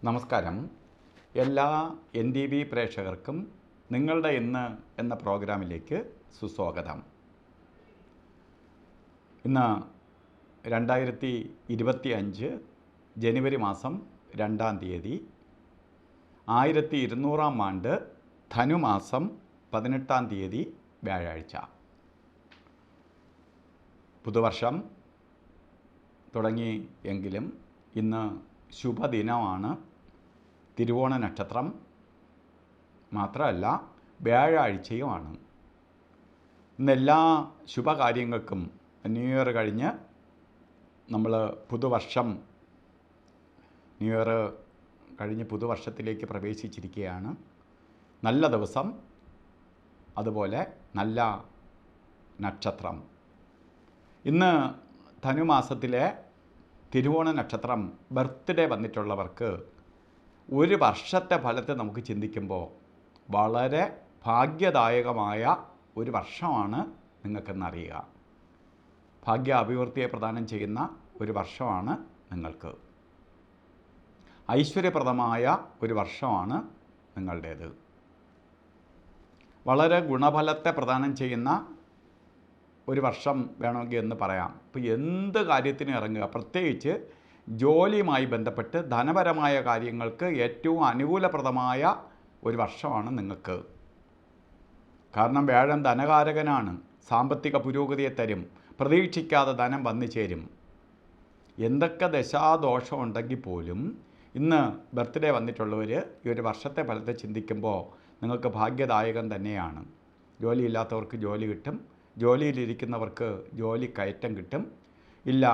നമസ്കാരം. എല്ലാ NTV പ്രേക്ഷകർക്കും നിങ്ങളുടെ ഇന്ന് എന്ന പ്രോഗ്രാമിലേക്ക് സുസ്വാഗതം. ഇന്ന് 2025 ജനുവരി മാസം 2-ാം തീയതി, 1200-ാം ആണ്ട് ധനുമാസം 18-ാം തീയതി വ്യാഴാഴ്ച. പുതുവർഷം തുടങ്ങി എങ്കിലും ഇന്ന് ശുഭദിനമാണ്. തിരുവോണ നക്ഷത്രം മാത്രമല്ല, വ്യാഴാഴ്ചയുമാണ്. ഇന്നെല്ലാ ശുഭകാര്യങ്ങൾക്കും ന്യൂ ഇയർ കഴിഞ്ഞ് നമ്മൾ ന്യൂ ഇയർ കഴിഞ്ഞ് പുതുവർഷത്തിലേക്ക് പ്രവേശിച്ചിരിക്കുകയാണ്. നല്ല ദിവസം, അതുപോലെ നല്ല നക്ഷത്രം. ഇന്ന് ധനുമാസത്തിലെ തിരുവോണ നക്ഷത്രം ബർത്ത്ഡേ വന്നിട്ടുള്ളവർക്ക് ഒരു വർഷത്തെ ഫലത്തെ നമുക്ക് ചിന്തിക്കുമ്പോൾ വളരെ ഭാഗ്യദായകമായ ഒരു വർഷമാണ് നിങ്ങൾക്കെന്നറിയുക. ഭാഗ്യ അഭിവൃദ്ധിയെ പ്രദാനം ചെയ്യുന്ന ഒരു വർഷമാണ് നിങ്ങൾക്ക്. ഐശ്വര്യപ്രദമായ ഒരു വർഷമാണ് നിങ്ങളുടേത്. വളരെ ഗുണഫലത്തെ പ്രദാനം ചെയ്യുന്ന ഒരു വർഷം വേണമെങ്കിൽ എന്ന് പറയാം. ഇപ്പോൾ എന്ത് കാര്യത്തിന് ഇറങ്ങുക, പ്രത്യേകിച്ച് ജോലിയുമായി ബന്ധപ്പെട്ട് ധനപരമായ കാര്യങ്ങൾക്ക് ഏറ്റവും അനുകൂലപ്രദമായ ഒരു വർഷമാണ് നിങ്ങൾക്ക്. കാരണം വ്യാഴം ധനകാരകനാണ്. സാമ്പത്തിക പുരോഗതിയെ തരും. പ്രതീക്ഷിക്കാതെ ധനം വന്നു ചേരും. എന്തൊക്കെ ദശാദോഷം ഉണ്ടെങ്കിൽ പോലും ഇന്ന് ബർത്ത്ഡേ വന്നിട്ടുള്ളവർ ഈ ഒരു വർഷത്തെ ഫലത്തെ ചിന്തിക്കുമ്പോൾ നിങ്ങൾക്ക് ഭാഗ്യദായകം തന്നെയാണ്. ജോലിയില്ലാത്തവർക്ക് ജോലി കിട്ടും. ജോലിയിലിരിക്കുന്നവർക്ക് ജോലി കയറ്റം കിട്ടും. ഇല്ല,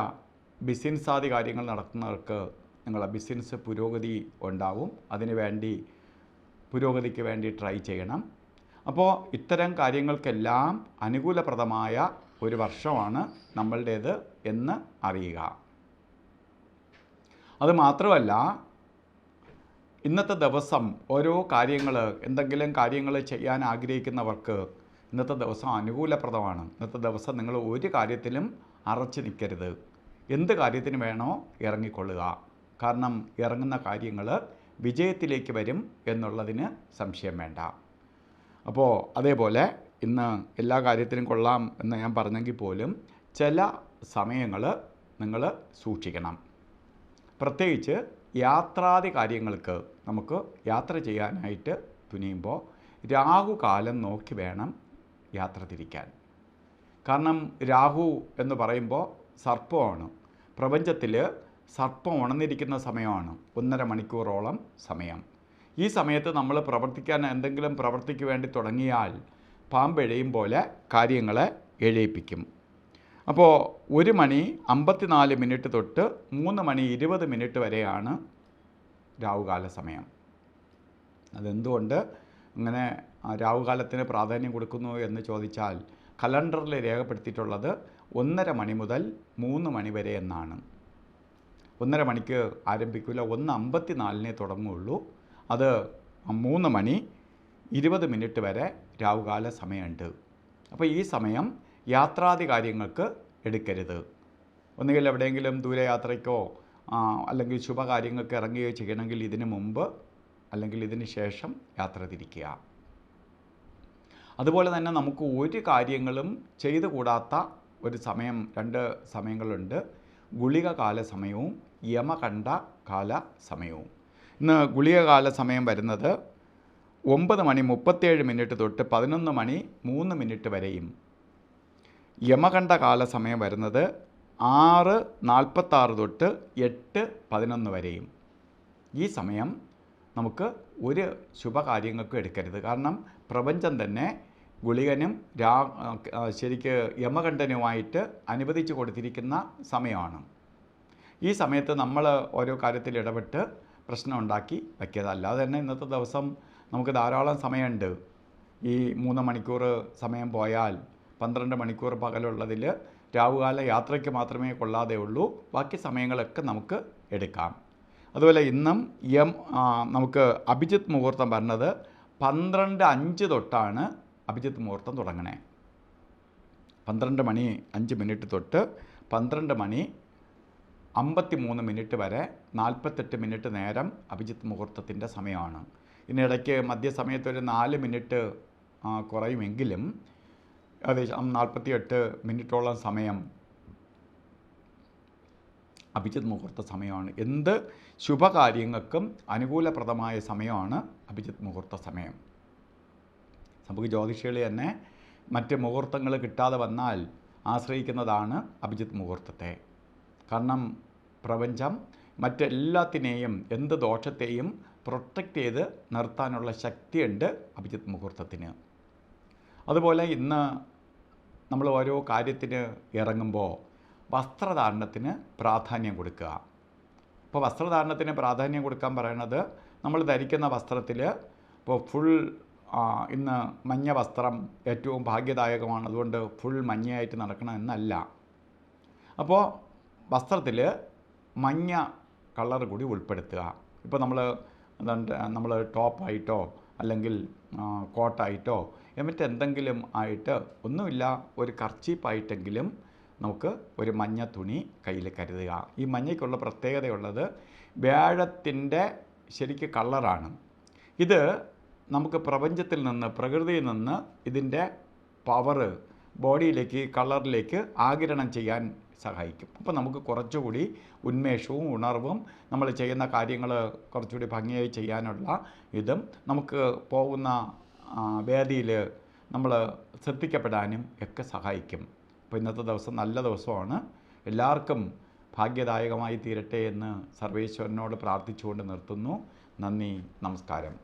ബിസിനസ് ആദി കാര്യങ്ങൾ നടത്തുന്നവർക്ക് നിങ്ങളുടെ ബിസിനസ് പുരോഗതി ഉണ്ടാവും. പുരോഗതിക്ക് വേണ്ടി ട്രൈ ചെയ്യണം. അപ്പോൾ ഇത്തരം കാര്യങ്ങൾക്കെല്ലാം അനുകൂലപ്രദമായ ഒരു വർഷമാണ് നമ്മളുടേത് എന്ന് അറിയുക. അതുമാത്രമല്ല, ഇന്നത്തെ ദിവസം എന്തെങ്കിലും കാര്യങ്ങൾ ചെയ്യാൻ ആഗ്രഹിക്കുന്നവർക്ക് ഇന്നത്തെ ദിവസം അനുകൂലപ്രദമാണ്. ഇന്നത്തെ ദിവസം നിങ്ങൾ ഒരു കാര്യത്തിലും അറച്ചു നിൽക്കരുത്. എന്ത് കാര്യത്തിന് വേണോ ഇറങ്ങിക്കൊള്ളുക. കാരണം ഇറങ്ങുന്ന കാര്യങ്ങൾ വിജയത്തിലേക്ക് വരും എന്നുള്ളതിന് സംശയം വേണ്ട. അപ്പോൾ അതേപോലെ ഇന്ന് എല്ലാ കാര്യത്തിനും കൊള്ളാം എന്ന് ഞാൻ പറഞ്ഞെങ്കിൽ പോലും ചില സമയങ്ങൾ നിങ്ങൾ സൂക്ഷിക്കണം. പ്രത്യേകിച്ച് യാത്രാദി കാര്യങ്ങൾക്ക് നമുക്ക് യാത്ര ചെയ്യാനായിട്ട് തുനിയുമ്പോൾ രാഹുകാലം നോക്കി വേണം യാത്ര തിരിക്കാൻ. കാരണം രാഹു എന്ന് പറയുമ്പോൾ സർപ്പമാണ്. പ്രപഞ്ചത്തിൽ സർപ്പം ഉണർന്നിരിക്കുന്ന സമയമാണ് 1.5 മണിക്കൂറോളം സമയം. ഈ സമയത്ത് നമ്മൾ എന്തെങ്കിലും പ്രവൃത്തിക്ക് വേണ്ടി തുടങ്ങിയാൽ പാമ്പെഴയും പോലെ കാര്യങ്ങളെ എഴയിപ്പിക്കും. അപ്പോൾ 1 മണി 54 മിനിറ്റ് തൊട്ട് 3 മണി 20 മിനിറ്റ് വരെയാണ് രാഹുകാല സമയം. അതെന്തുകൊണ്ട് അങ്ങനെ രാഹുകാലത്തിന് പ്രാധാന്യം കൊടുക്കുന്നു എന്ന് ചോദിച്ചാൽ കലണ്ടറിൽ രേഖപ്പെടുത്തിയിട്ടുള്ളത് 1.5 മണി മുതൽ 3 മണി വരെ എന്നാണ്. 1.5 മണിക്ക് ആരംഭിക്കില്ല, 1:54 തുടങ്ങുകയുള്ളൂ. അത് 3 മണി 20 മിനിറ്റ് വരെ രാഹുകാല സമയമുണ്ട്. അപ്പോൾ ഈ സമയം യാത്രാദി കാര്യങ്ങൾക്ക് എടുക്കരുത്. ഒന്നുകിൽ എവിടെയെങ്കിലും ദൂരയാത്രയ്ക്കോ അല്ലെങ്കിൽ ശുഭകാര്യങ്ങൾക്ക് ഇറങ്ങുകയോ ചെയ്യണമെങ്കിൽ ഇതിന് മുമ്പ് അല്ലെങ്കിൽ ഇതിന് ശേഷം യാത്ര തിരിക്കുക. അതുപോലെ തന്നെ നമുക്ക് ഒരു കാര്യങ്ങളും ചെയ്തു കൂടാത്ത ഒരു സമയം, 2 സമയങ്ങളുണ്ട്. ഗുളിക കാല സമയവും യമകണ്ഠ കാല സമയവും. ഇന്ന് ഗുളിക കാല സമയം വരുന്നത് 9 മണി 37 മിനിറ്റ് തൊട്ട് 11 മണി 3 മിനിറ്റ് വരെയും യമകണ്ഠ കാല സമയം വരുന്നത് 6:46 തൊട്ട് 8:11 വരെയും. ഈ സമയം നമുക്ക് ഒരു ശുഭകാര്യങ്ങൾക്കും എടുക്കരുത്. കാരണം പ്രപഞ്ചം തന്നെ ഗുളികനും ശരിക്ക് യമകണ്ഠനുമായിട്ട് അനുവദിച്ചു കൊടുത്തിരിക്കുന്ന സമയമാണ്. ഈ സമയത്ത് നമ്മൾ ഓരോ കാര്യത്തിൽ ഇടപെട്ട് പ്രശ്നം ഉണ്ടാക്കി വയ്ക്കുക. അല്ലാതെ തന്നെ ഇന്നത്തെ ദിവസം നമുക്ക് ധാരാളം സമയമുണ്ട്. ഈ 3 മണിക്കൂർ സമയം പോയാൽ 12 മണിക്കൂർ പകലുള്ളതിൽ രാഹുകാല യാത്രയ്ക്ക് മാത്രമേ കൊള്ളാതെ ഉള്ളൂ. ബാക്കി സമയങ്ങളൊക്കെ നമുക്ക് എടുക്കാം. അതുപോലെ ഇന്നും നമുക്ക് അഭിജിത്ത് മുഹൂർത്തം പറഞ്ഞത് 12:05 തൊട്ടാണ് അഭിജിത്ത് മുഹൂർത്തം തുടങ്ങണേ. 12 മണി 5 മിനിറ്റ് തൊട്ട് 12 മണി 53 മിനിറ്റ് വരെ 48 മിനിറ്റ് നേരം അഭിജിത്ത് മുഹൂർത്തത്തിൻ്റെ സമയമാണ്. ഇതിനിടയ്ക്ക് മധ്യസമയത്ത് ഒരു 4 മിനിറ്റ് കുറയുമെങ്കിലും ഏകദേശം 48 മിനിറ്റോളം സമയം അഭിജിത്ത് മുഹൂർത്ത സമയമാണ്. എന്ത് ശുഭകാര്യങ്ങൾക്കും അനുകൂലപ്രദമായ സമയമാണ് അഭിജിത്ത് മുഹൂർത്ത സമയം. നമുക്ക് ജ്യോതിഷികൾ തന്നെ മറ്റ് മുഹൂർത്തങ്ങൾ കിട്ടാതെ വന്നാൽ ആശ്രയിക്കുന്നതാണ് അഭിജിത്ത് മുഹൂർത്തത്തെ. കാരണം പ്രപഞ്ചം മറ്റെല്ലാത്തിനെയും എന്ത് ദോഷത്തെയും പ്രൊട്ടക്റ്റ് ചെയ്ത് നിർത്താനുള്ള ശക്തിയുണ്ട് അഭിജിത്ത് മുഹൂർത്തത്തിന്. അതുപോലെ ഇന്ന് നമ്മൾ ഓരോ കാര്യത്തിന് ഇറങ്ങുമ്പോൾ വസ്ത്രധാരണത്തിന് പ്രാധാന്യം കൊടുക്കുക. ഇപ്പോൾ വസ്ത്രധാരണത്തിന് പ്രാധാന്യം കൊടുക്കാൻ പറയുന്നത് നമ്മൾ ധരിക്കുന്ന വസ്ത്രത്തിൽ ഇപ്പോൾ ഫുൾ ഇന്ന് മഞ്ഞ വസ്ത്രം ഏറ്റവും ഭാഗ്യദായകമാണ്, അതുകൊണ്ട് ഫുൾ മഞ്ഞയായിട്ട് നടക്കണം എന്നല്ല. അപ്പോൾ വസ്ത്രത്തിൽ മഞ്ഞ കളർ കൂടി ഉൾപ്പെടുത്തുക. ഇപ്പോൾ നമ്മൾ ടോപ്പായിട്ടോ അല്ലെങ്കിൽ കോട്ടായിട്ടോ മറ്റെന്തെങ്കിലും ആയിട്ട് ഒന്നുമില്ല, ഒരു കർച്ചീപ്പായിട്ടെങ്കിലും നമുക്ക് ഒരു മഞ്ഞ തുണി കയ്യിൽ കരുതുക. ഈ മഞ്ഞയ്ക്കുള്ള പ്രത്യേകതയുള്ളത് വ്യാഴത്തിൻ്റെ ശരിക്ക് കളറാണ്. ഇത് നമുക്ക് പ്രപഞ്ചത്തിൽ നിന്ന്, പ്രകൃതിയിൽ നിന്ന് ഇതിൻ്റെ പവറ് ബോഡിയിലേക്ക്, കളറിലേക്ക് ആഗിരണം ചെയ്യാൻ സഹായിക്കും. അപ്പോൾ നമുക്ക് കുറച്ചുകൂടി ഉന്മേഷവും ഉണർവും നമ്മൾ ചെയ്യുന്ന കാര്യങ്ങൾ കുറച്ചുകൂടി ഭംഗിയായി ചെയ്യാനുള്ള ഇതും നമുക്ക് പോകുന്ന വേദിയിൽ നമ്മൾ ശ്രദ്ധിക്കപ്പെടാനും ഒക്കെ സഹായിക്കും. അപ്പോൾ ഇന്നത്തെ ദിവസം നല്ല ദിവസമാണ്. എല്ലാവർക്കും ഭാഗ്യദായകമായി തീരട്ടെ എന്ന് സർവേശ്വരനോട് പ്രാർത്ഥിച്ചുകൊണ്ട് നിർത്തുന്നു. നന്ദി, നമസ്കാരം.